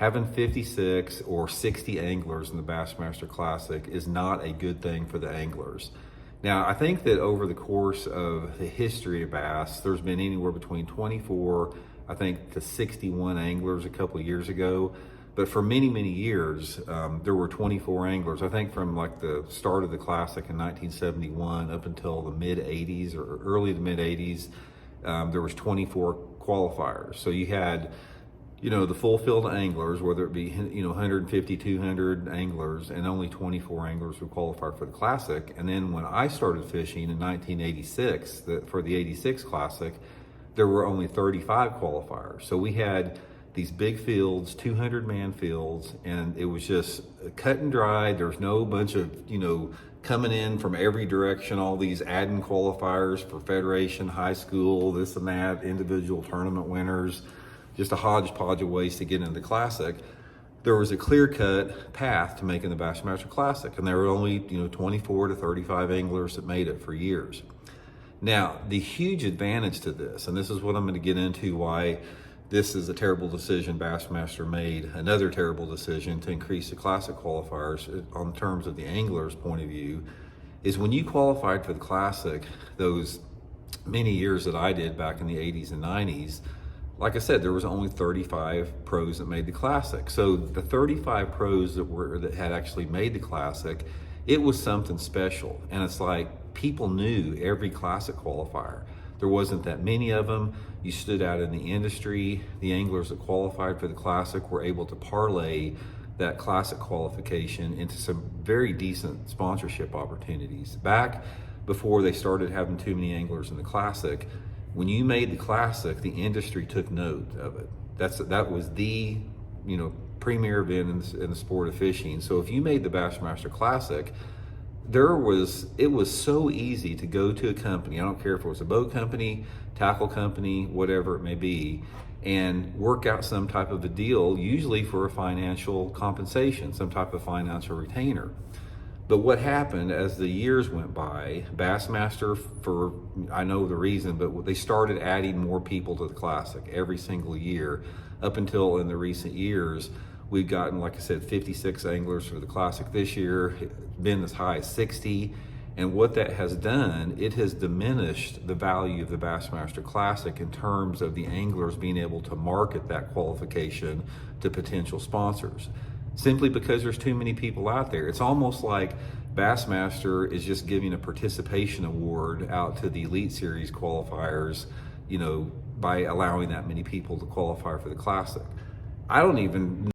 having 56 or 60 anglers in the Bassmaster Classic is not a good thing for the anglers. Now, I think that over the course of the history of bass, there's been anywhere between 24, I think, to 61 anglers a couple of years ago. But for many, many years, there were 24 anglers. I think from like the start of the Classic in 1971 up until the mid 80s or early to mid 80s, there was 24 qualifiers. So you had, the full field of anglers, whether it be, 150, 200 anglers, and only 24 anglers would qualify for the Classic. And then when I started fishing in 1986, for the 86 Classic, there were only 35 qualifiers. So we had these big fields, 200-man fields, and it was just cut and dried. There's no bunch of, coming in from every direction, all these adding qualifiers for federation, high school, this and that, individual tournament winners, just a hodgepodge of ways to get into the Classic. There was a clear-cut path to making the Bassmaster Classic, and there were only 24 to 35 anglers that made it for years. Now, the huge advantage to this, and this is what I'm going to get into why this is a terrible decision Bassmaster made, another terrible decision to increase the Classic qualifiers on terms of the angler's point of view, is when you qualified for the Classic, those many years that I did back in the 80s and 90s, like I said, there was only 35 pros that made the Classic. So the 35 pros that had actually made the Classic, it was something special. And it's like people knew every Classic qualifier. There wasn't that many of them. You stood out in the industry. The anglers that qualified for the Classic were able to parlay that Classic qualification into some very decent sponsorship opportunities. Back before they started having too many anglers in the Classic, when you made the Classic, the industry took note of it. That was the premier event in the sport of fishing. So if you made the Bassmaster Classic, it was so easy to go to a company, I don't care if it was a boat company, tackle company, whatever it may be, and work out some type of a deal, usually for a financial compensation, some type of financial retainer. But what happened as the years went by, Bassmaster, I know the reason, but they started adding more people to the Classic every single year. Up until in the recent years, we've gotten, like I said, 56 anglers for the Classic this year, been as high as 60. And what that has done, it has diminished the value of the Bassmaster Classic in terms of the anglers being able to market that qualification to potential sponsors. Simply because there's too many people out there. It's almost like Bassmaster is just giving a participation award out to the Elite Series qualifiers, by allowing that many people to qualify for the Classic. I don't even